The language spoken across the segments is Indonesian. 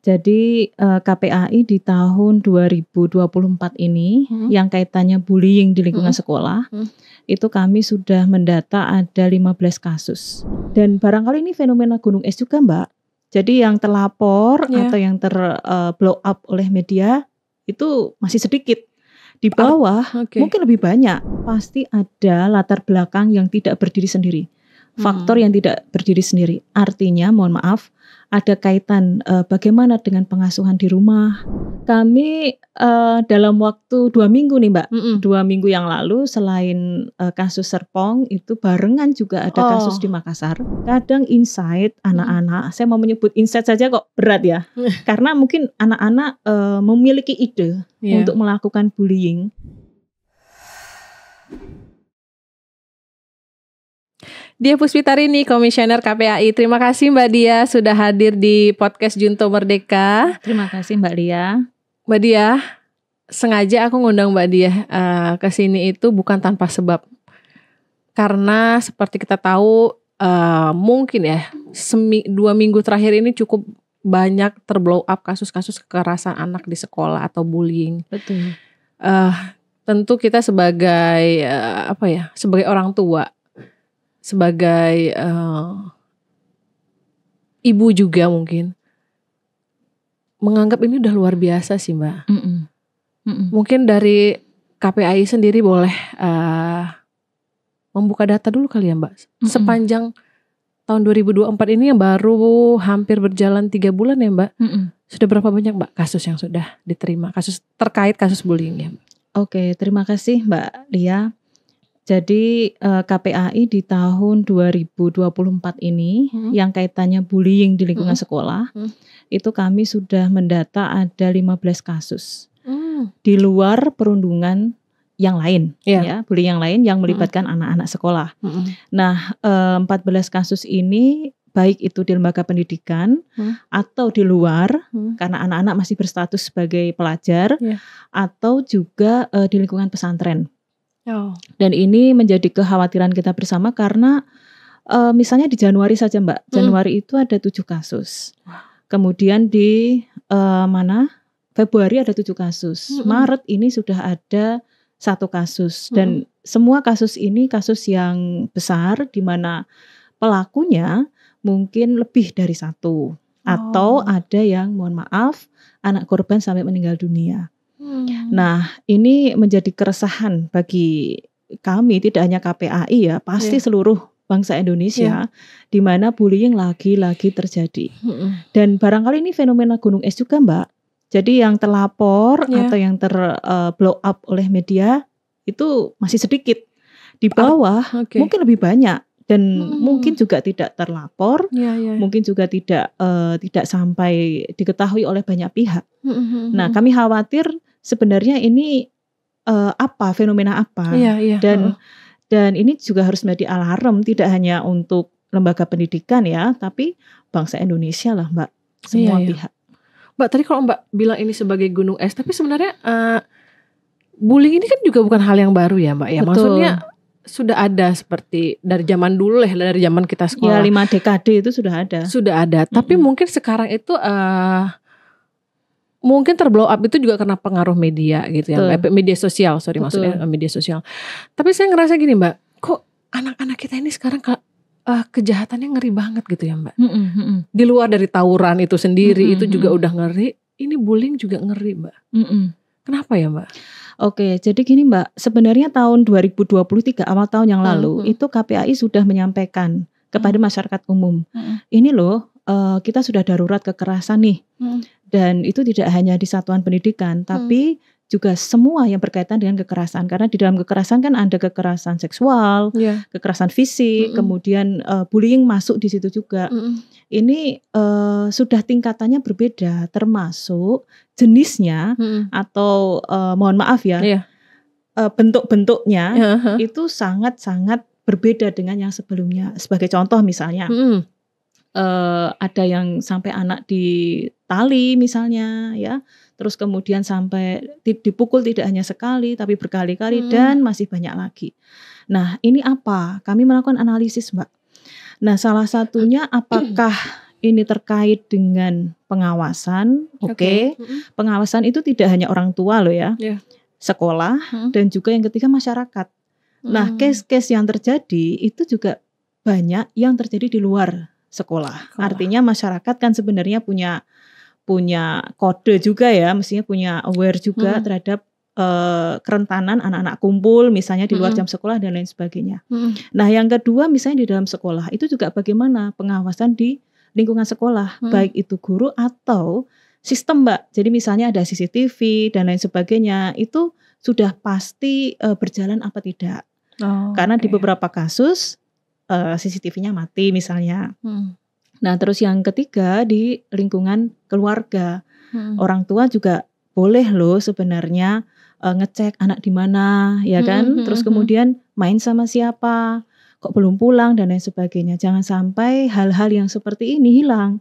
Jadi KPAI di tahun 2024 ini yang kaitannya bullying di lingkungan sekolah, itu kami sudah mendata ada 15 kasus. Dan barangkali ini fenomena gunung es juga, Mbak. Jadi yang terlapor atau yang blow up oleh media itu masih sedikit. Di bawah mungkin lebih banyak. Pasti ada latar belakang yang tidak berdiri sendiri. Faktor yang tidak berdiri sendiri. Artinya, mohon maaf, ada kaitan bagaimana dengan pengasuhan di rumah. Kami dalam waktu 2 minggu nih, Mbak. 2 minggu yang lalu selain kasus Serpong itu barengan juga ada kasus di Makassar. Kadang insight anak-anak, saya mau menyebut insight saja kok berat ya. Karena mungkin anak-anak memiliki ide untuk melakukan bullying. Dia Puspitarini, Komisioner KPAI. Terima kasih Mbak Dia sudah hadir di podcast Junto Merdeka. Terima kasih Mbak Lia. Mbak Dia, sengaja aku ngundang Mbak Dia ke sini itu bukan tanpa sebab. Karena seperti kita tahu mungkin ya 2 minggu terakhir ini cukup banyak terblow up kasus-kasus kekerasan anak di sekolah atau bullying. Betul. Tentu kita sebagai sebagai orang tua, sebagai ibu juga mungkin menganggap ini udah luar biasa sih Mbak. Mungkin dari KPAI sendiri boleh membuka data dulu kali ya Mbak. Sepanjang tahun 2024 ini yang baru hampir berjalan 3 bulan ya Mbak. Sudah berapa banyak Mbak kasus yang sudah diterima, kasus terkait kasus bullying ya Mbak? Oke, terima kasih Mbak Lia. Jadi KPAI di tahun 2024 ini yang kaitannya bullying di lingkungan sekolah, itu kami sudah mendata ada 15 kasus. Di luar perundungan yang lain, ya, bullying yang lain yang melibatkan anak-anak sekolah. Nah, 14 kasus ini baik itu di lembaga pendidikan atau di luar, karena anak-anak masih berstatus sebagai pelajar, atau juga di lingkungan pesantren. Dan ini menjadi kekhawatiran kita bersama karena misalnya di Januari saja Mbak, Januari itu ada 7 kasus. Kemudian di Februari ada 7 kasus. Maret ini sudah ada 1 kasus. Dan semua kasus ini kasus yang besar di mana pelakunya mungkin lebih dari 1. Atau ada yang mohon maaf anak korban sampai meninggal dunia. Nah, ini menjadi keresahan bagi kami, tidak hanya KPAI ya, pasti seluruh bangsa Indonesia, di mana bullying lagi-lagi terjadi. Dan barangkali ini fenomena gunung es juga Mbak. Jadi yang terlapor atau yang blow up oleh media itu masih sedikit. Di bawah mungkin lebih banyak. Dan mungkin juga tidak terlapor, mungkin juga tidak sampai diketahui oleh banyak pihak. Nah, kami khawatir sebenarnya ini fenomena apa, dan ini juga harus menjadi alarm tidak hanya untuk lembaga pendidikan ya, tapi bangsa Indonesia lah Mbak, semua pihak. Mbak, tadi kalau Mbak bilang ini sebagai gunung es, tapi sebenarnya bullying ini kan juga bukan hal yang baru ya Mbak ya. Betul. Maksudnya sudah ada seperti dari zaman dulu lah, dari zaman kita sekolah. Ya 5 dekade itu sudah ada. Sudah ada, tapi mungkin sekarang itu mungkin terblow up itu juga karena pengaruh media gitu ya, media sosial, maksudnya media sosial. Tapi saya ngerasa gini Mbak, kok anak-anak kita ini sekarang kejahatannya ngeri banget gitu ya Mbak. Di luar dari tawuran itu sendiri itu juga udah ngeri, ini bullying juga ngeri Mbak. Kenapa ya Mbak? Oke, jadi gini Mbak, sebenarnya tahun 2023 awal tahun yang lalu itu KPAI sudah menyampaikan kepada masyarakat umum, ini loh kita sudah darurat kekerasan nih, dan itu tidak hanya di satuan pendidikan, tapi juga semua yang berkaitan dengan kekerasan, karena di dalam kekerasan kan ada kekerasan seksual, kekerasan fisik, kemudian bullying masuk di situ juga. Ini sudah tingkatannya berbeda, termasuk jenisnya atau mohon maaf ya, bentuk-bentuknya itu sangat-sangat berbeda dengan yang sebelumnya. Sebagai contoh misalnya, ada yang sampai anak ditali misalnya ya, terus kemudian sampai dipukul tidak hanya sekali tapi berkali-kali dan masih banyak lagi. Nah, ini apa? Kami melakukan analisis Mbak. Nah, salah satunya apakah ini terkait dengan pengawasan, oke. Pengawasan itu tidak hanya orang tua loh ya, sekolah dan juga yang ketiga masyarakat. Nah, case-case yang terjadi itu juga banyak yang terjadi di luar sekolah. Artinya masyarakat kan sebenarnya punya kode juga ya, mestinya punya aware juga terhadap kerentanan anak-anak kumpul misalnya di luar jam sekolah dan lain sebagainya. Nah, yang kedua misalnya di dalam sekolah itu juga bagaimana pengawasan di lingkungan sekolah, baik itu guru atau sistem, Mbak. Jadi misalnya ada CCTV dan lain sebagainya, itu sudah pasti berjalan apa tidak. Karena di beberapa kasus CCTV-nya mati misalnya. Nah, terus yang ketiga di lingkungan keluarga. Orang tua juga boleh loh sebenarnya ngecek anak di mana, ya kan? Terus kemudian main sama siapa, kok belum pulang dan lain sebagainya. Jangan sampai hal-hal yang seperti ini hilang.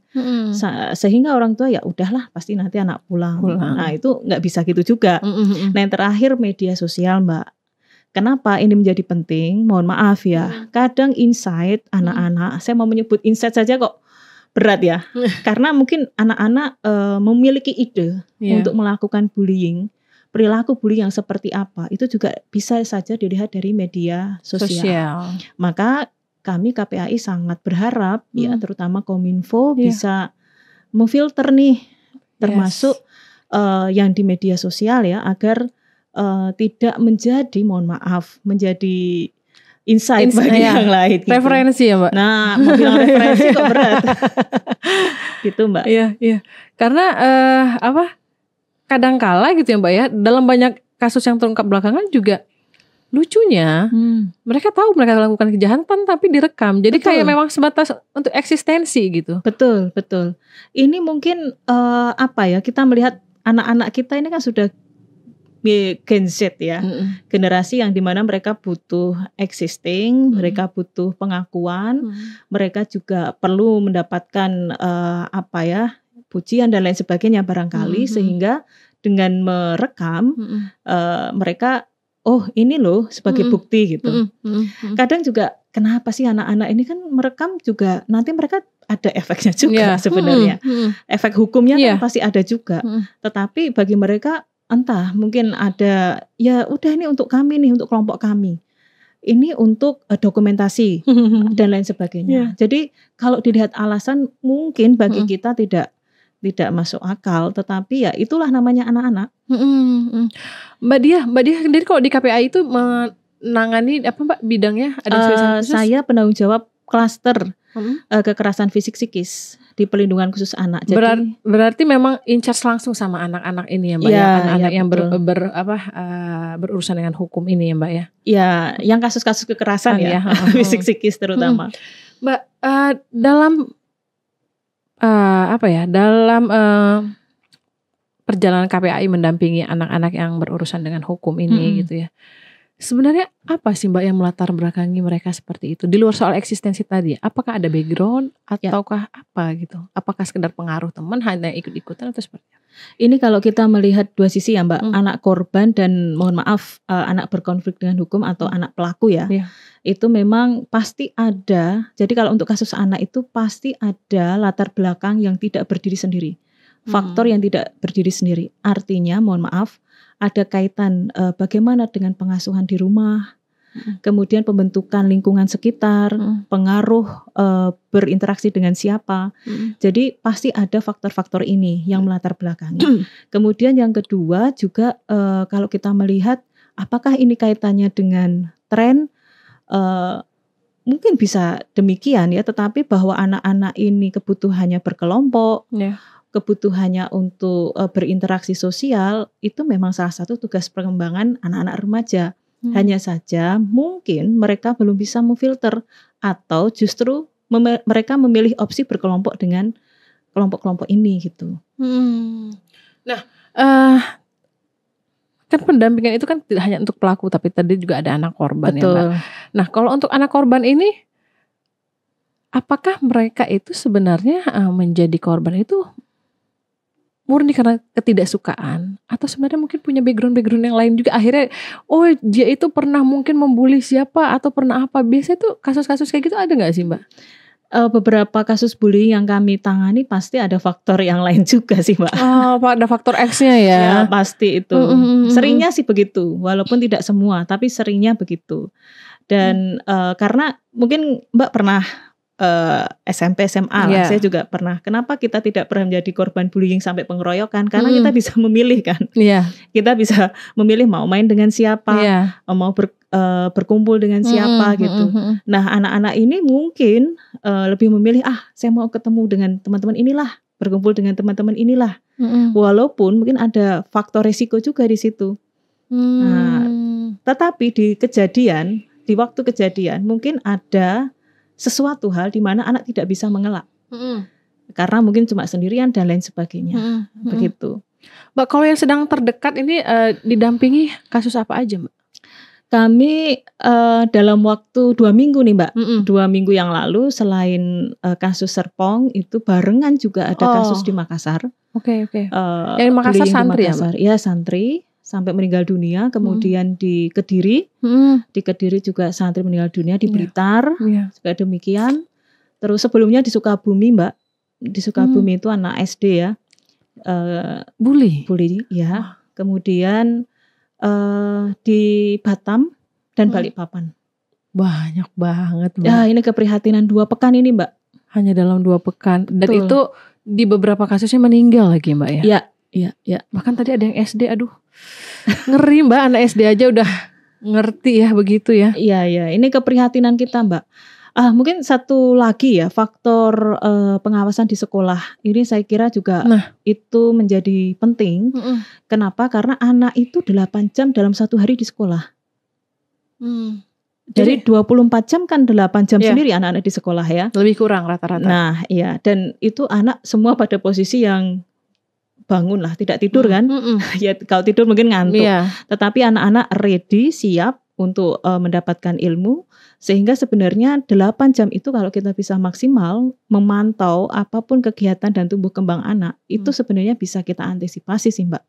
Sehingga orang tua ya udahlah pasti nanti anak pulang. Nah, itu nggak bisa gitu juga. Nah, yang terakhir media sosial, Mbak. Kenapa ini menjadi penting? Mohon maaf ya. Kadang insight anak-anak, saya mau menyebut insight saja kok berat ya. Karena mungkin anak-anak memiliki ide untuk melakukan bullying. Perilaku bullying yang seperti apa itu juga bisa saja dilihat dari media sosial. Maka kami KPAI sangat berharap ya, terutama Kominfo bisa memfilter nih termasuk yang di media sosial ya, agar tidak menjadi, mohon maaf, menjadi insight bagi yang lain. Gitu. Referensi ya, Mbak. Nah, mau bilang referensi kok berat. Gitu, Mbak. Iya. Karena kadangkala gitu ya, Mbak ya, dalam banyak kasus yang terungkap belakangan juga lucunya mereka tahu mereka melakukan kejahatan tapi direkam. Jadi kayak memang sebatas untuk eksistensi gitu. Betul. Ini mungkin kita melihat anak-anak kita ini kan sudah Gen Z ya, generasi yang dimana mereka butuh existing, mereka butuh pengakuan, mereka juga perlu mendapatkan pujian dan lain sebagainya barangkali, sehingga dengan merekam mereka, oh ini loh sebagai bukti gitu. Kadang juga kenapa sih anak-anak ini kan merekam juga nanti mereka ada efeknya juga sebenarnya, efek hukumnya kan pasti ada juga, tetapi bagi mereka entah mungkin ada ya udah ini untuk kami nih, untuk kelompok kami. Ini untuk dokumentasi dan lain sebagainya. Jadi kalau dilihat alasan mungkin bagi kita tidak masuk akal, tetapi ya itulah namanya anak-anak. Mbak Dia sendiri kalau di KPAI itu menangani apa, Mbak, bidangnya? Ada saya penanggung jawab klaster kekerasan fisik psikis di perlindungan khusus anak. Jadi berarti memang in charge langsung sama anak-anak ini ya, Mbak, ya, anak-anak yang berurusan dengan hukum ini ya, Mbak ya. Ya, yang kasus-kasus kekerasan ya, fisik psikis terutama. Mbak, dalam dalam perjalanan KPAI mendampingi anak-anak yang berurusan dengan hukum ini gitu ya. Sebenarnya apa sih, Mbak, yang melatar belakangi mereka seperti itu? Di luar soal eksistensi tadi, apakah ada background ataukah apa gitu? Apakah sekedar pengaruh teman, hanya ikut-ikutan atau seperti apa? Ini kalau kita melihat dua sisi ya, Mbak, anak korban dan mohon maaf anak berkonflik dengan hukum atau anak pelaku ya. Itu memang pasti ada. Jadi kalau untuk kasus anak itu pasti ada latar belakang yang tidak berdiri sendiri. Faktor yang tidak berdiri sendiri. Artinya mohon maaf, ada kaitan bagaimana dengan pengasuhan di rumah, kemudian pembentukan lingkungan sekitar, pengaruh berinteraksi dengan siapa. Jadi pasti ada faktor-faktor ini yang melatar belakangi. Kemudian yang kedua juga kalau kita melihat apakah ini kaitannya dengan tren, mungkin bisa demikian ya, tetapi bahwa anak-anak ini kebutuhannya berkelompok, kebutuhannya untuk berinteraksi sosial, itu memang salah satu tugas perkembangan anak-anak remaja. Hanya saja mungkin mereka belum bisa memfilter atau justru mereka memilih opsi berkelompok dengan kelompok-kelompok ini gitu. Nah, kan pendampingan itu kan tidak hanya untuk pelaku, tapi tadi juga ada anak korban. Betul. Ya, Mbak. Nah, kalau untuk anak korban ini, apakah mereka itu sebenarnya menjadi korban itu murni karena ketidaksukaan, atau sebenarnya mungkin punya background yang lain juga, akhirnya dia itu pernah mungkin membuli siapa atau pernah apa? Biasanya tuh kasus-kasus kayak gitu ada nggak sih, Mbak? beberapa kasus bullying yang kami tangani pasti ada faktor yang lain juga sih Mbak. Oh, ada faktor X-nya ya? Ya pasti itu. Seringnya sih begitu, walaupun tidak semua, tapi seringnya begitu. Dan karena mungkin Mbak pernah SMP, SMA lah, saya juga pernah. Kenapa kita tidak pernah menjadi korban bullying sampai pengeroyokan? Karena kita bisa memilih kan. Kita bisa memilih mau main dengan siapa, mau berkumpul dengan siapa gitu. Nah anak-anak ini mungkin lebih memilih saya mau ketemu dengan teman-teman inilah, berkumpul dengan teman-teman inilah. Walaupun mungkin ada faktor resiko juga di situ. Nah, tetapi di waktu kejadian mungkin ada sesuatu hal di mana anak tidak bisa mengelak. Karena mungkin cuma sendirian dan lain sebagainya. Begitu. Mbak, kalau yang sedang terdekat ini didampingi kasus apa aja Mbak? Kami dalam waktu 2 minggu nih Mbak. 2 minggu yang lalu selain kasus Serpong itu barengan juga ada kasus di Makassar. Oke. Yang di Makassar santri ya Mbak? Ya santri sampai meninggal dunia. Kemudian di Kediri, di Kediri juga santri meninggal dunia. Di Blitar juga demikian. Terus sebelumnya di Sukabumi Mbak, di Sukabumi itu anak SD ya, bully ya. Kemudian di Batam dan Balikpapan. Banyak banget Mbak. Ya ini keprihatinan 2 pekan ini Mbak. Hanya dalam 2 pekan. Dan itu di beberapa kasusnya meninggal lagi Mbak ya? Iya. Bahkan tadi ada yang SD, aduh ngeri Mbak, anak SD aja udah ngerti ya begitu ya. Iya, ini keprihatinan kita Mbak. Mungkin satu lagi ya faktor pengawasan di sekolah ini saya kira juga itu menjadi penting. Kenapa? Karena anak itu 8 jam dalam satu hari di sekolah. Jadi 24 jam kan 8 jam sendiri anak-anak di sekolah ya. Lebih kurang rata-rata. Nah iya, dan itu anak semua pada posisi yang bangun lah, tidak tidur kan. Ya kalau tidur mungkin ngantuk. Tetapi anak-anak ready, siap untuk mendapatkan ilmu. Sehingga sebenarnya 8 jam itu kalau kita bisa maksimal memantau apapun kegiatan dan tumbuh kembang anak, itu sebenarnya bisa kita antisipasi sih Mbak.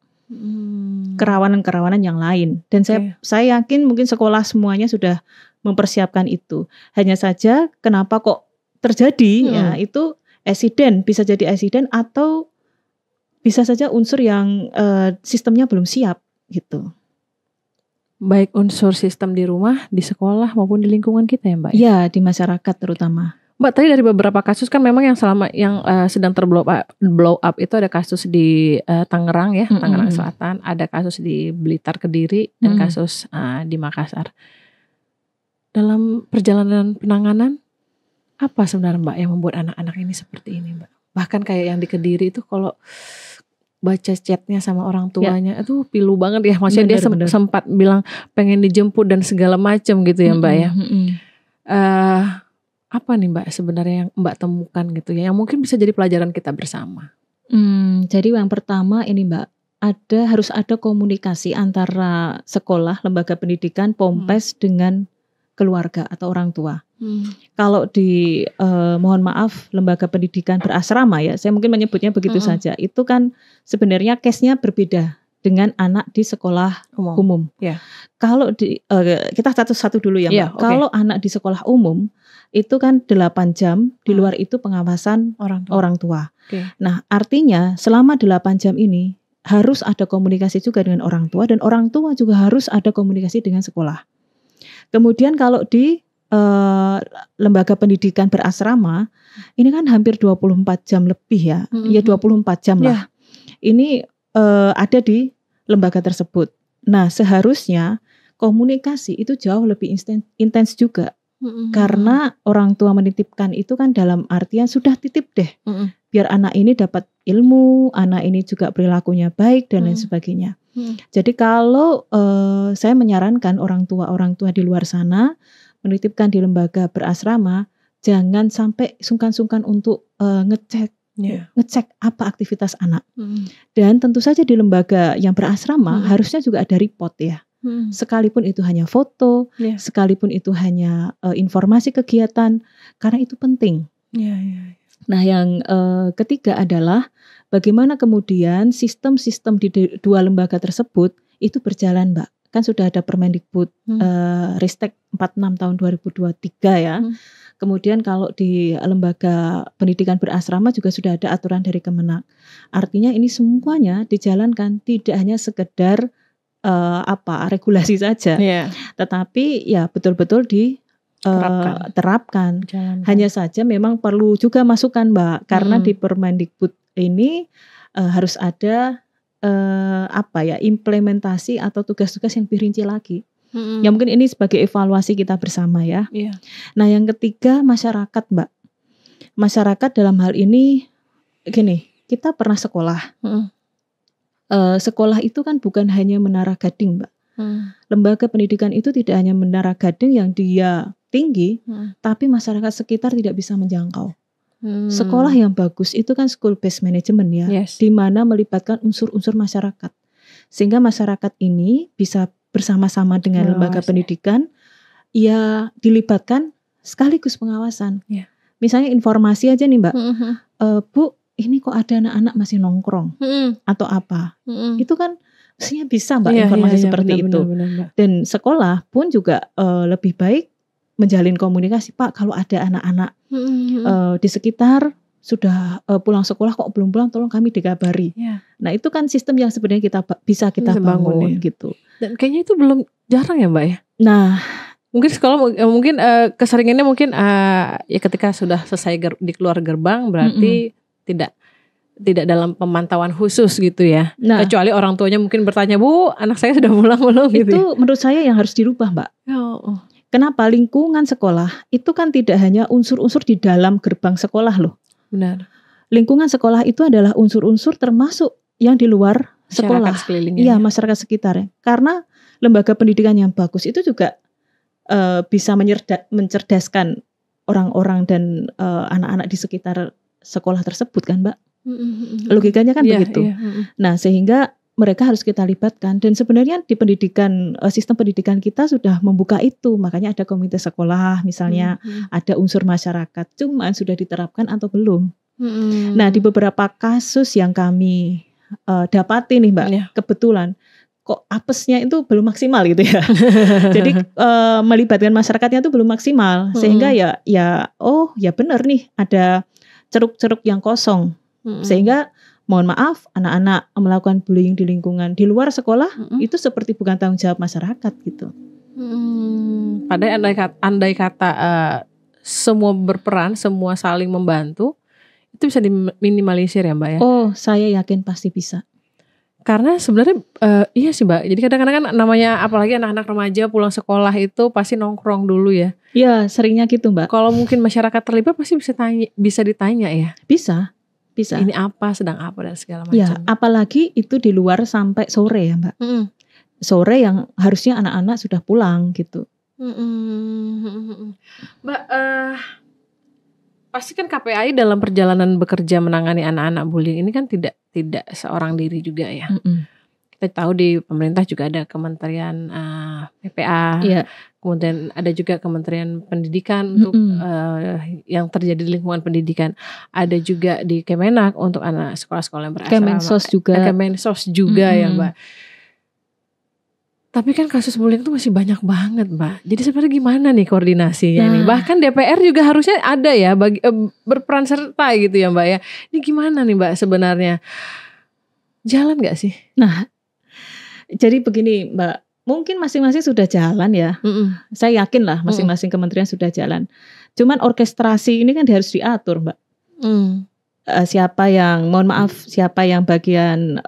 Kerawanan-kerawanan yang lain. Dan saya yakin mungkin sekolah semuanya sudah mempersiapkan itu. Hanya saja kenapa kok terjadi ya itu bisa jadi accident atau bisa saja unsur yang sistemnya belum siap gitu. Baik unsur sistem di rumah, di sekolah maupun di lingkungan kita ya Mbak? Ya di masyarakat terutama. Mbak, tadi dari beberapa kasus kan memang yang sedang terblow up itu ada kasus di Tangerang ya, Tangerang Selatan, ada kasus di Blitar Kediri dan kasus di Makassar. Dalam perjalanan penanganan apa sebenarnya Mbak yang membuat anak-anak ini seperti ini Mbak? Bahkan kayak yang di Kediri itu kalau baca chatnya sama orang tuanya itu pilu banget ya, maksudnya dia sempat bilang pengen dijemput dan segala macam gitu ya Mbak ya. Apa nih Mbak sebenarnya yang Mbak temukan gitu ya, yang mungkin bisa jadi pelajaran kita bersama? Jadi yang pertama ini Mbak, harus ada komunikasi antara sekolah, lembaga pendidikan, Pompes dengan keluarga atau orang tua. Kalau di mohon maaf lembaga pendidikan berasrama ya, saya mungkin menyebutnya begitu saja. Itu kan sebenarnya case-nya berbeda dengan anak di sekolah umum. Kalau kita satu-satu dulu ya Mbak. Kalau anak di sekolah umum itu kan 8 jam, di luar itu pengawasan orang tua. Nah, artinya selama 8 jam ini harus ada komunikasi juga dengan orang tua, dan orang tua juga harus ada komunikasi dengan sekolah. Kemudian kalau di lembaga pendidikan berasrama ini kan hampir 24 jam lebih ya, ya 24 jam lah. Ini ada di lembaga tersebut. Nah, seharusnya komunikasi itu jauh lebih intens juga. Karena orang tua menitipkan itu kan dalam artian sudah titip deh. Biar anak ini dapat ilmu, anak ini juga perilakunya baik dan lain sebagainya. Jadi kalau saya menyarankan orang tua di luar sana menitipkan di lembaga berasrama, jangan sampai sungkan-sungkan untuk ngecek apa aktivitas anak. Dan tentu saja di lembaga yang berasrama harusnya juga ada report ya. Sekalipun itu hanya foto, sekalipun itu hanya informasi kegiatan, karena itu penting. Nah, yang ketiga adalah bagaimana kemudian sistem-sistem di 2 lembaga tersebut itu berjalan Mbak. Kan sudah ada Permendikbud Ristek 46 tahun 2023 ya. Kemudian kalau di lembaga pendidikan berasrama juga sudah ada aturan dari Kemenak. Artinya ini semuanya dijalankan, tidak hanya sekedar regulasi saja, tetapi ya betul-betul terapkan. Hanya saja memang perlu juga masukan, Mbak, karena di Permendikbud ini harus ada implementasi atau tugas-tugas yang lebih rinci lagi. Ya mungkin ini sebagai evaluasi kita bersama ya. Nah yang ketiga masyarakat, Mbak. Masyarakat dalam hal ini gini, kita pernah sekolah. Sekolah itu kan bukan hanya Menara Gading, Mbak. Lembaga pendidikan itu tidak hanya Menara Gading yang dia tinggi, tapi masyarakat sekitar tidak bisa menjangkau. Sekolah yang bagus itu kan school based management ya, di mana melibatkan unsur-unsur masyarakat. Sehingga masyarakat ini bisa bersama-sama dengan lembaga pendidikan, ya dilibatkan sekaligus pengawasan. Misalnya informasi aja nih Mbak, Bu, ini kok ada anak-anak masih nongkrong atau apa? Itu kan mestinya bisa Mbak informasi seperti itu. Benar. Dan sekolah pun juga lebih baik menjalin komunikasi, Pak, kalau ada anak-anak di sekitar sudah pulang sekolah kok belum pulang, tolong kami dikabari. Nah itu kan sistem yang sebenarnya bisa kita bangun gitu. Dan kayaknya itu belum jarang ya Mbak ya. Nah mungkin sekolah mungkin keseringannya mungkin ya ketika sudah selesai di keluar gerbang berarti tidak dalam pemantauan khusus gitu ya. Nah, kecuali orang tuanya mungkin bertanya, Bu, anak saya sudah pulang belum? Gitu. Itu menurut saya yang harus dirubah, Mbak. Kenapa? Lingkungan sekolah itu kan tidak hanya unsur-unsur di dalam gerbang sekolah loh. Benar. Lingkungan sekolah itu adalah unsur-unsur termasuk yang di luar sekolah. Iya, masyarakat sekitar. Karena lembaga pendidikan yang bagus itu juga bisa mencerdaskan orang-orang dan anak-anak di sekitar sekolah tersebut kan, Mbak. Logikanya kan begitu. Nah, sehingga mereka harus kita libatkan, dan sebenarnya di pendidikan, sistem pendidikan kita sudah membuka itu. Makanya ada komite sekolah misalnya, ada unsur masyarakat, cuman sudah diterapkan atau belum. Nah, di beberapa kasus yang kami dapati nih Mbak, kebetulan kok apesnya itu belum maksimal gitu ya. Jadi melibatkan masyarakatnya itu belum maksimal, sehingga ya benar nih ada ceruk-ceruk yang kosong. Sehingga mohon maaf, anak-anak melakukan bullying di lingkungan di luar sekolah itu seperti bukan tanggung jawab masyarakat gitu. Padahal andai kata semua berperan, semua saling membantu, itu bisa diminimalisir ya Mbak ya? Oh, saya yakin pasti bisa. Karena sebenarnya iya sih Mbak. Jadi kadang-kadang kan namanya apalagi anak-anak remaja pulang sekolah itu pasti nongkrong dulu ya. Iya, seringnya gitu Mbak. Kalau mungkin masyarakat terlibat pasti bisa ditanya ya. Bisa. Ini apa, sedang apa dan segala macam. Ya, apalagi itu di luar sampai sore ya Mbak. Sore yang harusnya anak-anak sudah pulang gitu. Mbak, pasti kan KPAI dalam perjalanan bekerja menangani anak-anak bullying ini kan tidak seorang diri juga ya. Kita tahu di pemerintah juga ada Kementerian PPA, kemudian ada juga Kementerian Pendidikan untuk yang terjadi di lingkungan pendidikan. Ada juga di Kemenak untuk anak sekolah-sekolah yang berasrama. Kemensos juga ya Mbak. Tapi kan kasus bullying itu masih banyak banget Mbak. Jadi sebenarnya gimana nih koordinasinya nih? Bahkan DPR juga harusnya ada ya berperan serta gitu ya Mbak ya. Ini gimana nih Mbak sebenarnya? Jalan gak sih? Nah, jadi begini Mbak, mungkin masing-masing sudah jalan ya. Saya yakin lah masing-masing kementerian sudah jalan. Cuman orkestrasi ini kan harus diatur Mbak. Siapa yang bagian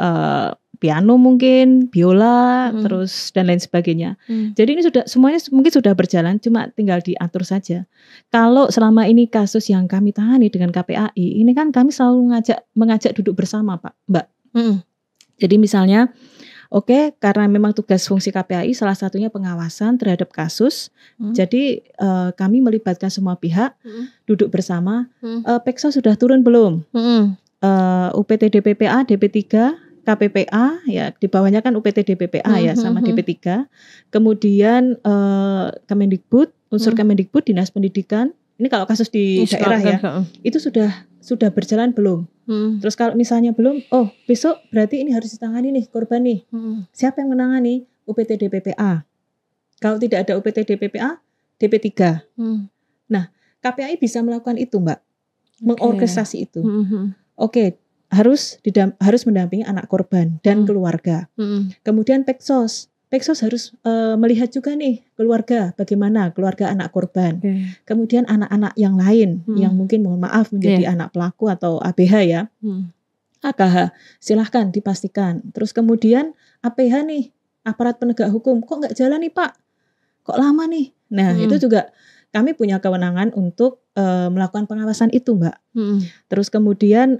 piano mungkin, biola, terus dan lain sebagainya. Jadi ini semuanya mungkin sudah berjalan, cuma tinggal diatur saja. Kalau selama ini kasus yang kami tangani dengan KPAI, ini kan kami selalu mengajak duduk bersama Mbak. Jadi misalnya, karena memang tugas fungsi KPAI salah satunya pengawasan terhadap kasus. Jadi kami melibatkan semua pihak, duduk bersama. Pekso sudah turun belum? UPT DPPA, DP3, KPPA ya, di bawahnya kan UPT DPPA ya sama DP3. Kemudian Kemendikbud, unsur Kemendikbud, Dinas Pendidikan. Ini kalau kasus di daerah ya, itu sudah berjalan belum? Terus kalau misalnya belum, besok berarti ini harus ditangani nih korban nih. Siapa yang menangani? UPT DPPA. Kalau tidak ada UPT DPPA, DP3. Nah, KPAI bisa melakukan itu, Mbak. Mengorkestrasi itu. Oke, harus mendampingi anak korban dan keluarga. Kemudian Peksos harus melihat juga nih keluarga, bagaimana keluarga anak korban. Kemudian anak-anak yang lain yang mungkin mohon maaf menjadi anak pelaku atau ABH ya. AKH, silahkan dipastikan. Terus kemudian APH nih, aparat penegak hukum, kok nggak jalan nih Pak? Kok lama nih? Nah itu juga kami punya kewenangan untuk melakukan pengawasan itu, Mbak. Terus kemudian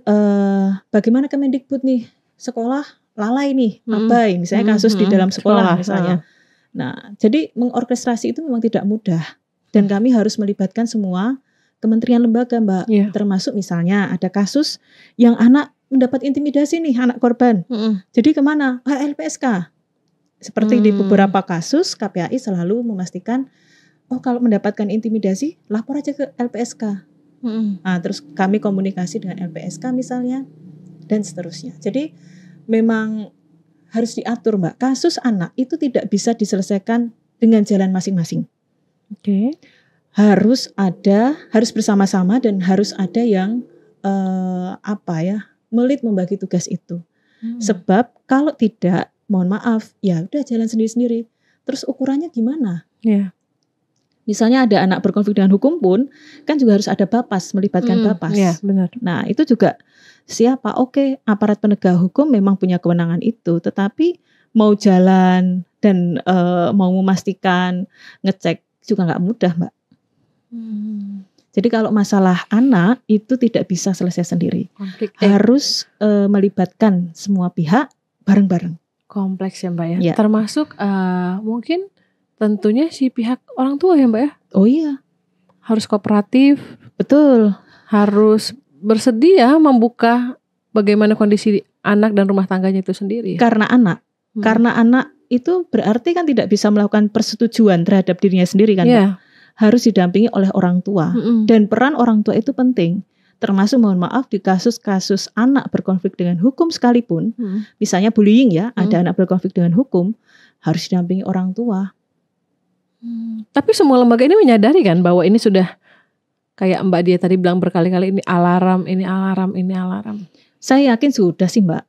bagaimana Kemendikbud nih, sekolah lalai nih, abai, misalnya kasus di dalam sekolah misalnya. Nah, jadi mengorkestrasi itu memang tidak mudah dan kami harus melibatkan semua kementerian lembaga, Mbak. Termasuk misalnya ada kasus yang anak mendapat intimidasi nih, anak korban. Jadi kemana? LPSK. Seperti di beberapa kasus KPAI selalu memastikan, oh kalau mendapatkan intimidasi lapor aja ke LPSK. Nah, terus kami komunikasi dengan LPSK misalnya dan seterusnya. Jadi memang harus diatur, Mbak. Kasus anak itu tidak bisa diselesaikan dengan jalan masing-masing. Harus bersama-sama dan harus ada yang melit membagi tugas itu. Sebab kalau tidak, mohon maaf, ya udah jalan sendiri-sendiri. Terus ukurannya gimana? Misalnya ada anak berkonflik dengan hukum pun kan juga harus ada bapas, melibatkan bapas. Benar. Nah itu juga siapa? Oke, aparat penegak hukum memang punya kewenangan itu, tetapi mau jalan dan mau memastikan ngecek juga nggak mudah, Mbak. Jadi kalau masalah anak itu tidak bisa selesai sendiri, harus melibatkan semua pihak bareng-bareng. Kompleks ya Mbak ya. Termasuk mungkin tentunya si pihak orang tua ya Mbak ya. Oh iya. Harus kooperatif. Betul. Harus bersedia membuka bagaimana kondisi anak dan rumah tangganya itu sendiri. Karena anak itu berarti kan tidak bisa melakukan persetujuan terhadap dirinya sendiri kan Mbak. Harus didampingi oleh orang tua. Dan peran orang tua itu penting. Termasuk mohon maaf di kasus-kasus anak berkonflik dengan hukum sekalipun. Misalnya bullying ya, ada anak berkonflik dengan hukum, harus didampingi orang tua. Tapi semua lembaga ini menyadari kan bahwa ini sudah kayak Mbak Dia tadi bilang berkali-kali, ini alarm. Saya yakin sudah sih Mbak.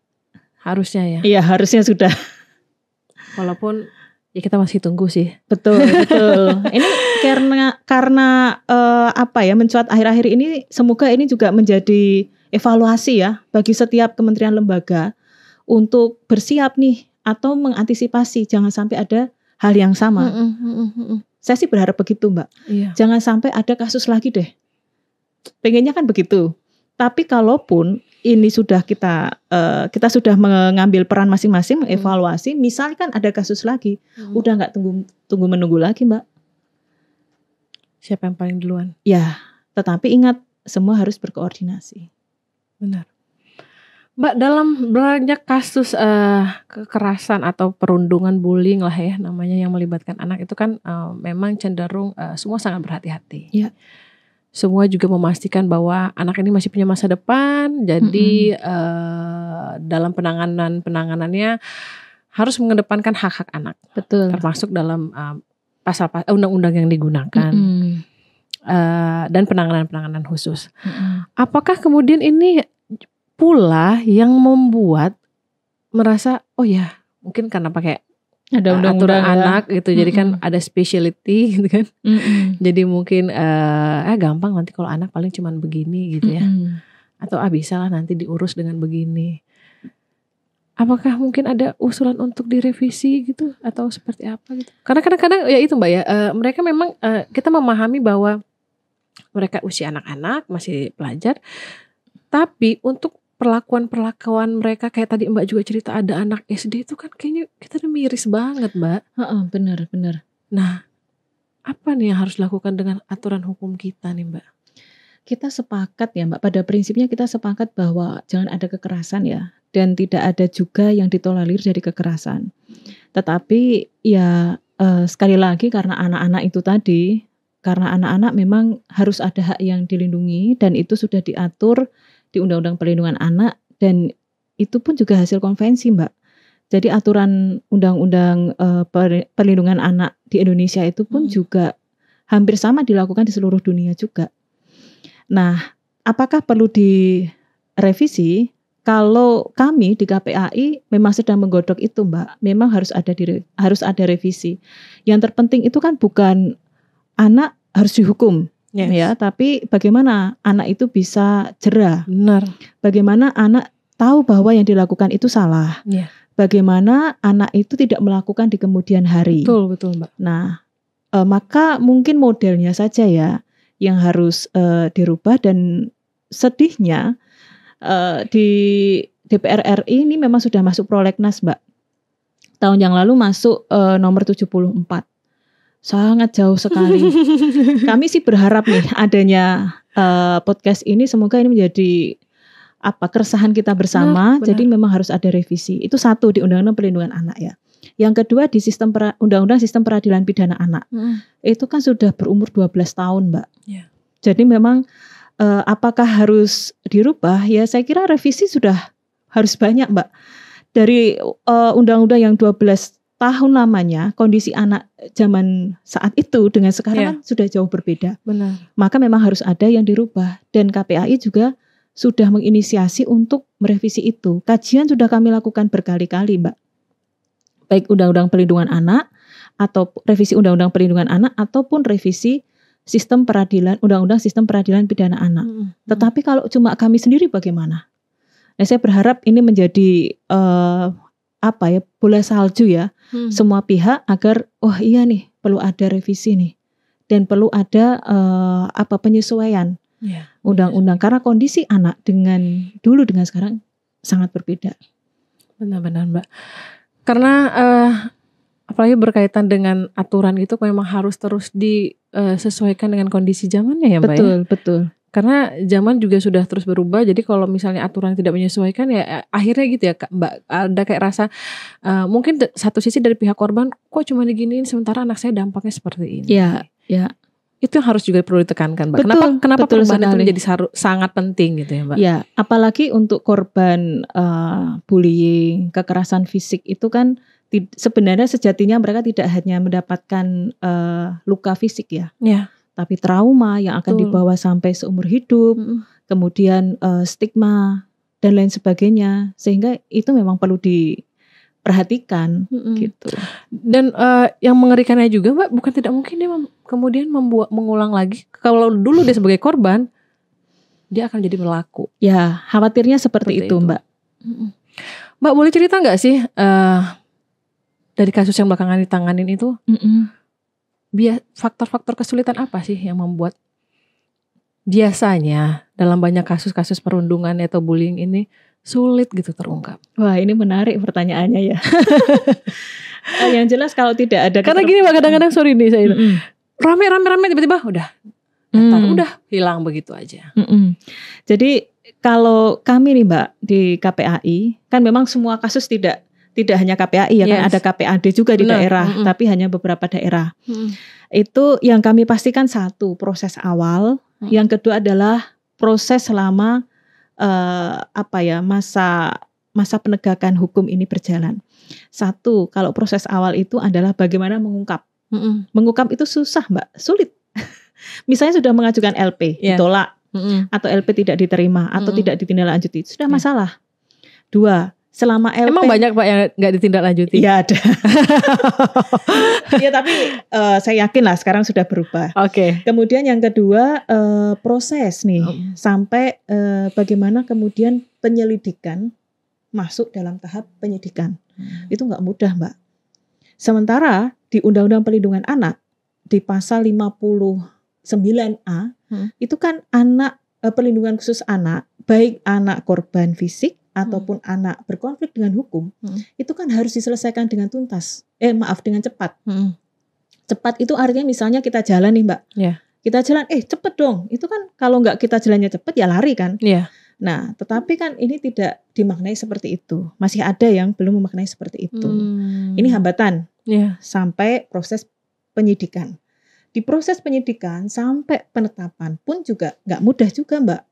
Harusnya ya. Iya harusnya sudah. Walaupun ya kita masih tunggu sih. Betul. Ini karena mencuat akhir-akhir ini, semoga ini juga menjadi evaluasi ya bagi setiap kementerian lembaga untuk bersiap nih atau mengantisipasi jangan sampai ada hal yang sama. Saya sih berharap begitu Mbak. Jangan sampai ada kasus lagi deh. Pengennya kan begitu. Tapi kalaupun ini sudah kita sudah mengambil peran masing-masing mengevaluasi, misalkan ada kasus lagi, udah nggak tunggu menunggu lagi Mbak. Siapa yang paling duluan? Ya, tetapi ingat semua harus berkoordinasi. Benar. Mbak, dalam banyak kasus kekerasan atau perundungan, bullying lah ya namanya yang melibatkan anak itu kan memang cenderung semua sangat berhati-hati. Semua juga memastikan bahwa anak ini masih punya masa depan. Jadi dalam penanganannya harus mengedepankan hak-hak anak. Betul. Termasuk dalam pasal undang-undang yang digunakan dan penanganan khusus. Apakah kemudian ini pula yang membuat merasa oh ya mungkin karena pakai ada aturan anak gitu, jadi kan ada specialty gitu kan, jadi mungkin gampang nanti kalau anak paling cuman begini gitu ya, atau bisa lah nanti diurus dengan begini. Apakah mungkin ada usulan untuk direvisi gitu atau seperti apa gitu? Karena kadang-kadang ya itu Mbak ya, mereka memang kita memahami bahwa mereka usia anak-anak masih pelajar, tapi untuk perlakuan mereka kayak tadi Mbak juga cerita ada anak SD itu kan kayaknya kita udah miris banget Mbak. Benar. Nah, apa nih yang harus dilakukan dengan aturan hukum kita nih Mbak? Kita sepakat ya Mbak, pada prinsipnya kita sepakat bahwa jangan ada kekerasan ya, dan tidak ada juga yang ditolerir dari kekerasan. Tetapi ya sekali lagi karena anak-anak itu tadi, karena anak-anak memang harus ada hak yang dilindungi dan itu sudah diatur di Undang-Undang Perlindungan Anak dan itu pun juga hasil konvensi Mbak. Jadi aturan Undang-Undang Perlindungan Anak di Indonesia itu pun juga hampir sama dilakukan di seluruh dunia juga. Nah, apakah perlu direvisi? Kalau kami di KPAI memang sedang menggodok itu, Mbak. Memang harus ada revisi. Yang terpenting itu kan bukan anak harus dihukum, ya, tapi bagaimana anak itu bisa jera. Benar. Bagaimana anak tahu bahwa yang dilakukan itu salah. Bagaimana anak itu tidak melakukan di kemudian hari. Betul, Mbak. Nah, maka mungkin modelnya saja ya yang harus dirubah, dan sedihnya di DPR RI ini memang sudah masuk prolegnas, Mbak. Tahun yang lalu masuk nomor 74. Sangat jauh sekali. Kami sih berharap nih adanya podcast ini, semoga ini menjadi keresahan kita bersama. Benar. Jadi memang harus ada revisi. Itu satu di Undang-Undang Perlindungan Anak ya. Yang kedua di Undang-Undang Sistem Peradilan Pidana Anak. Itu kan sudah berumur 12 tahun, Mbak. Jadi memang apakah harus dirubah? Ya saya kira revisi sudah harus banyak, Mbak. Dari undang-undang yang 12 tahun lamanya, kondisi anak zaman saat itu dengan sekarang kan sudah jauh berbeda. Benar. Maka memang harus ada yang dirubah, dan KPAI juga sudah menginisiasi untuk merevisi itu. Kajian sudah kami lakukan berkali-kali, Mbak. Baik Undang-Undang Perlindungan Anak atau revisi Undang-Undang Perlindungan Anak ataupun revisi Sistem Peradilan, Undang-Undang Sistem Peradilan Pidana Anak. Tetapi kalau cuma kami sendiri bagaimana? Nah, saya berharap ini menjadi bola salju ya, semua pihak agar iya nih perlu ada revisi nih, dan perlu ada penyesuaian undang-undang karena kondisi anak dengan dulu dengan sekarang sangat berbeda. Benar-benar, Mbak. Karena apalagi berkaitan dengan aturan itu memang harus terus disesuaikan dengan kondisi zamannya ya, Mbak. Betul. Karena zaman juga sudah terus berubah. Jadi kalau misalnya aturan tidak menyesuaikan ya akhirnya gitu ya, Mbak. Ada kayak rasa mungkin satu sisi dari pihak korban kok cuma diginiin sementara anak saya dampaknya seperti ini. Ya. Itu yang harus juga perlu ditekankan, Mbak. Kenapa perubahan itu menjadi sangat penting gitu ya, Mbak? Ya, apalagi untuk korban bullying, kekerasan fisik itu kan sebenarnya sejatinya mereka tidak hanya mendapatkan luka fisik ya, tapi trauma yang akan dibawa sampai seumur hidup, kemudian stigma dan lain sebagainya, sehingga itu memang perlu diperhatikan gitu. Dan yang mengerikannya juga, Mbak, bukan tidak mungkin dia kemudian mengulang lagi. Kalau dulu dia sebagai korban, dia akan jadi pelaku. Ya, khawatirnya seperti itu, Mbak. Mbak, boleh cerita nggak sih dari kasus yang belakangan ditanganin itu, faktor-faktor kesulitan apa sih yang membuat biasanya dalam banyak kasus-kasus perundungan atau bullying ini sulit gitu terungkap? Wah, ini menarik pertanyaannya ya. Yang jelas kalau tidak ada karena gini, Mbak, kadang-kadang sorry nih saya rame tiba-tiba udah hilang begitu aja. Jadi kalau kami nih, Mbak, di KPAI kan memang semua kasus tidak hanya KPAI ya, kan ada KPAD juga di daerah, tapi hanya beberapa daerah. Itu yang kami pastikan satu, proses awal, yang kedua adalah proses selama masa penegakan hukum ini berjalan. Satu, kalau proses awal itu adalah bagaimana mengungkap. Mengungkap itu susah, Mbak, sulit. Misalnya sudah mengajukan LP, ditolak, atau LP tidak diterima, atau tidak ditindaklanjuti, itu sudah masalah. Dua, selama LP. Emang banyak, Pak, yang nggak ditindaklanjuti? Iya, ada. Ya, tapi saya yakin lah sekarang sudah berubah. Kemudian yang kedua, proses nih, sampai bagaimana kemudian penyelidikan masuk dalam tahap penyidikan. Itu nggak mudah, Mbak. Sementara di Undang-Undang Perlindungan Anak, di pasal 59A, itu kan perlindungan khusus anak, baik anak korban fisik, ataupun anak berkonflik dengan hukum, itu kan harus diselesaikan dengan tuntas. Dengan cepat. Cepat itu artinya misalnya kita jalan nih, Mbak. Kita jalan, cepet dong. Itu kan kalau nggak kita jalannya cepet ya lari kan. Nah, tetapi kan ini tidak dimaknai seperti itu. Masih ada yang belum memaknai seperti itu. Ini hambatan sampai proses penyidikan. Di proses penyidikan sampai penetapan pun juga nggak mudah juga, Mbak.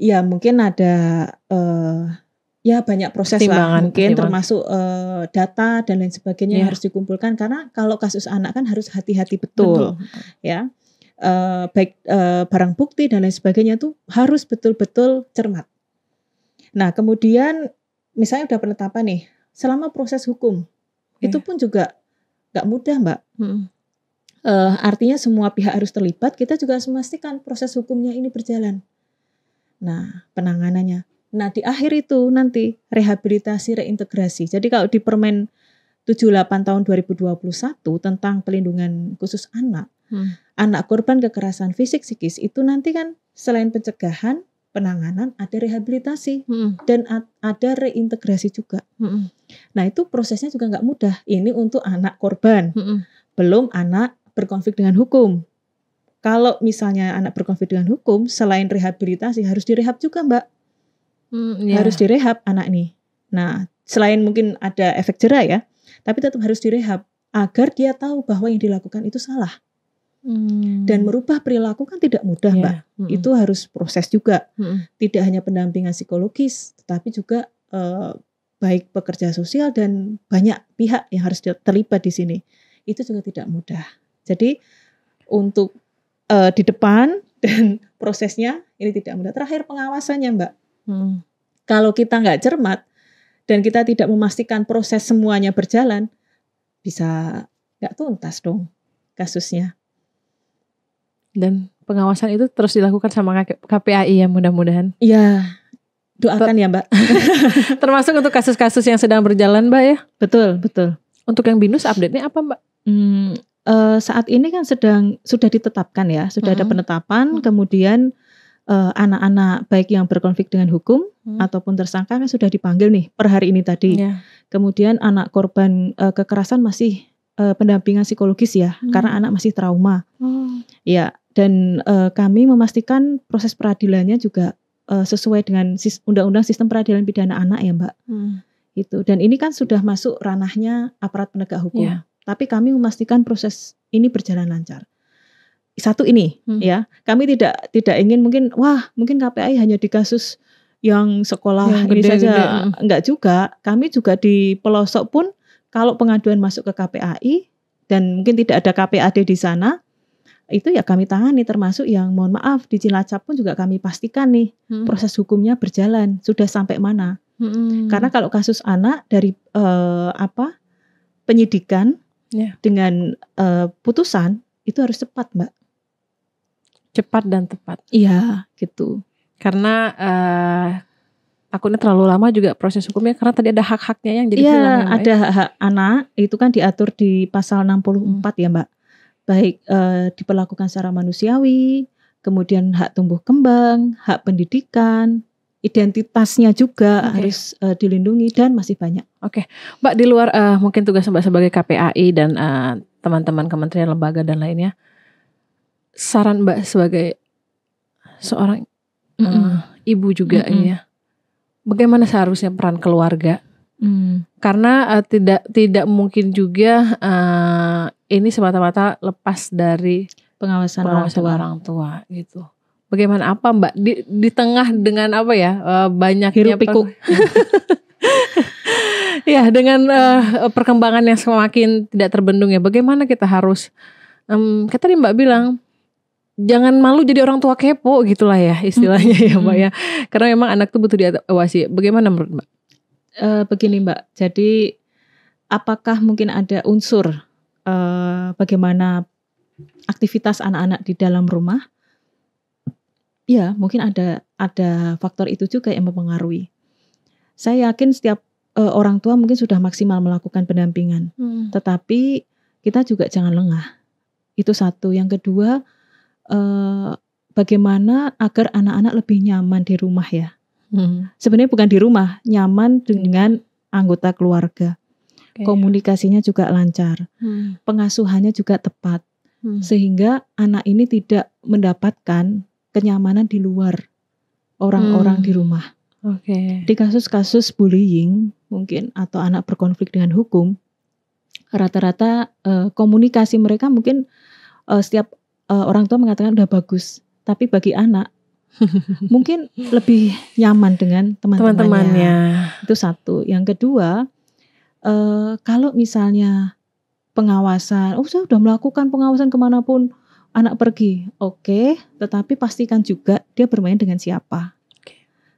Ya mungkin ada banyak proses lah, mungkin termasuk data dan lain sebagainya yang harus dikumpulkan, karena kalau kasus anak kan harus hati-hati betul. Ya baik barang bukti dan lain sebagainya itu harus betul-betul cermat. Nah kemudian misalnya udah penetapan nih, selama proses hukum itu pun juga nggak mudah Mbak. Artinya semua pihak harus terlibat, kita juga harus memastikan proses hukumnya ini berjalan. Nah penanganannya. Nah di akhir itu nanti rehabilitasi reintegrasi. Jadi kalau di Permen 78 tahun 2021 tentang pelindungan khusus anak, anak korban kekerasan fisik psikis itu nanti kan selain pencegahan, penanganan, ada rehabilitasi dan ada reintegrasi juga. Nah itu prosesnya juga nggak mudah. Ini untuk anak korban, belum anak berkonflik dengan hukum. Kalau misalnya anak berkonflik dengan hukum, selain rehabilitasi harus direhab juga Mbak. Harus direhab anak nih. Nah selain mungkin ada efek jera ya, tapi tetap harus direhab agar dia tahu bahwa yang dilakukan itu salah. Dan merubah perilaku kan tidak mudah Mbak. Itu harus proses juga. Tidak hanya pendampingan psikologis, tetapi juga baik pekerja sosial dan banyak pihak yang harus terlibat di sini. Itu juga tidak mudah. Jadi untuk di depan dan prosesnya ini tidak mudah. Terakhir pengawasannya Mbak. Kalau kita nggak cermat dan kita tidak memastikan proses semuanya berjalan, bisa nggak tuntas dong kasusnya. Dan pengawasan itu terus dilakukan sama KPAI ya mudah-mudahan. Iya, doakan ya Mbak. Termasuk untuk kasus-kasus yang sedang berjalan Mbak ya? Betul, betul. Untuk yang BINUS update-nya apa Mbak? Saat ini kan sudah ditetapkan ya, sudah ada penetapan, kemudian anak-anak baik yang berkonflik dengan hukum ataupun tersangka kan sudah dipanggil nih per hari ini tadi. Kemudian anak korban kekerasan masih pendampingan psikologis ya, karena anak masih trauma. Ya, dan kami memastikan proses peradilannya juga sesuai dengan Undang-Undang Sistem Peradilan Pidana Anak ya Mbak. Itu. Dan ini kan sudah masuk ranahnya aparat penegak hukum. Tapi kami memastikan proses ini berjalan lancar. Satu ini ya, kami tidak ingin mungkin KPAI hanya di kasus yang sekolah yang ini saja, enggak juga. Kami juga di pelosok pun kalau pengaduan masuk ke KPAI dan mungkin tidak ada KPAD di sana, itu ya kami tangani, termasuk yang mohon maaf di Cilacap pun juga kami pastikan nih proses hukumnya berjalan sudah sampai mana. Karena kalau kasus anak dari penyidikan dengan putusan itu harus cepat Mbak. Cepat dan tepat. Iya, gitu. Karena takutnya terlalu lama juga proses hukumnya, karena tadi ada hak-haknya yang jadi hilang ya Mbak. Iya, ada hak anak, itu kan diatur di pasal 64 ya Mbak. Baik diperlakukan secara manusiawi, kemudian hak tumbuh kembang, hak pendidikan, identitasnya juga harus dilindungi dan masih banyak. Mbak, di luar mungkin tugas Mbak sebagai KPAI dan teman-teman kementerian lembaga dan lainnya, saran Mbak sebagai seorang ibu juga ya, bagaimana seharusnya peran keluarga? Karena tidak mungkin juga ini semata-mata lepas dari pengawasan orang tua gitu. Bagaimana apa Mbak di tengah dengan apa ya banyaknya hiruk pikuk ya dengan perkembangan yang semakin tidak terbendung ya, bagaimana kita harus kayak tadi Mbak bilang, jangan malu jadi orang tua kepo gitulah ya istilahnya ya Mbak ya, karena memang anak itu butuh diawasi. Bagaimana menurut Mbak? Begini Mbak, jadi apakah mungkin ada unsur bagaimana aktivitas anak-anak di dalam rumah? Ya, mungkin ada faktor itu juga yang mempengaruhi. Saya yakin setiap orang tua mungkin sudah maksimal melakukan pendampingan, tetapi kita juga jangan lengah. Itu satu. Yang kedua, bagaimana agar anak-anak lebih nyaman di rumah ya. Sebenarnya bukan di rumah, nyaman dengan anggota keluarga. Komunikasinya juga lancar, pengasuhannya juga tepat, sehingga anak ini tidak mendapatkan kenyamanan di luar orang-orang di rumah. Di kasus-kasus bullying mungkin atau anak berkonflik dengan hukum, rata-rata komunikasi mereka mungkin setiap orang tua mengatakan udah bagus, tapi bagi anak mungkin lebih nyaman dengan teman-temannya. Itu satu. Yang kedua, kalau misalnya pengawasan, saya sudah melakukan pengawasan kemanapun, anak pergi, oke, tetapi pastikan juga dia bermain dengan siapa.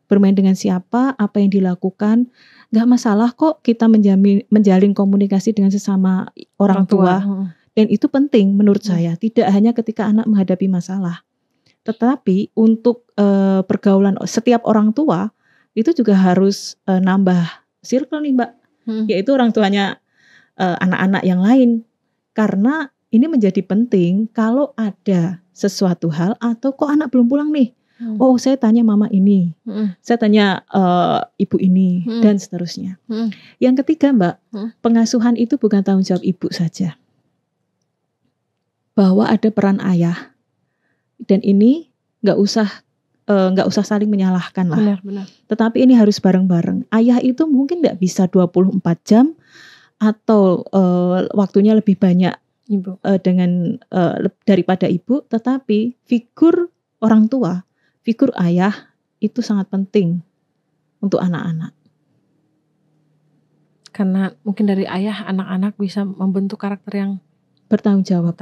Bermain dengan siapa, apa yang dilakukan. Gak masalah kok kita menjalin komunikasi dengan sesama orang tua. Dan itu penting menurut saya. Tidak hanya ketika anak menghadapi masalah. Tetapi untuk pergaulan setiap orang tua itu juga harus nambah circle nih Mbak. Yaitu orang tuanya anak-anak yang lain. Karena ini menjadi penting kalau ada sesuatu hal atau kok anak belum pulang nih. Oh saya tanya mama ini. Saya tanya ibu ini dan seterusnya. Yang ketiga Mbak, pengasuhan itu bukan tanggung jawab ibu saja. Bahwa ada peran ayah. Dan ini nggak usah saling menyalahkan lah. Benar. Tetapi ini harus bareng-bareng. Ayah itu mungkin nggak bisa 24 jam atau waktunya lebih banyak dengan daripada ibu. Tetapi figur orang tua, figur ayah itu sangat penting untuk anak-anak. Karena mungkin dari ayah anak-anak bisa membentuk karakter yang bertanggung jawab.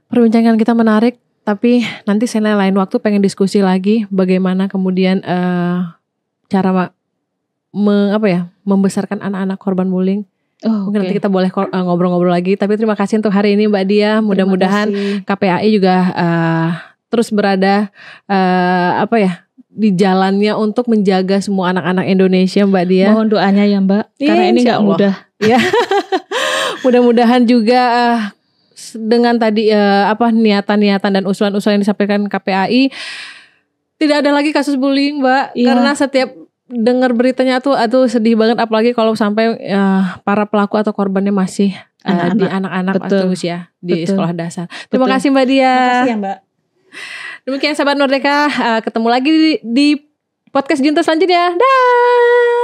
Perbincangan kita menarik, tapi nanti saya lain waktu pengen diskusi lagi bagaimana kemudian cara membesarkan anak-anak korban bullying. Mungkin nanti kita boleh ngobrol-ngobrol lagi. Tapi terima kasih untuk hari ini Mbak Dia. Mudah-mudahan KPAI juga terus berada di jalannya untuk menjaga semua anak-anak Indonesia Mbak Dia. Mohon doanya ya Mbak, karena ini nggak mudah. Ya. Mudah-mudahan juga dengan tadi niatan-niatan dan usulan-usulan yang disampaikan KPAI tidak ada lagi kasus bullying Mbak. Karena setiap dengar beritanya tuh aduh sedih banget, apalagi kalau sampai para pelaku atau korbannya masih di anak-anak atau usia di sekolah dasar. Terima kasih Mbak Dia. Terima kasih ya Mbak. Demikian sahabat Merdeka, ketemu lagi di podcast Junta selanjutnya. Dah.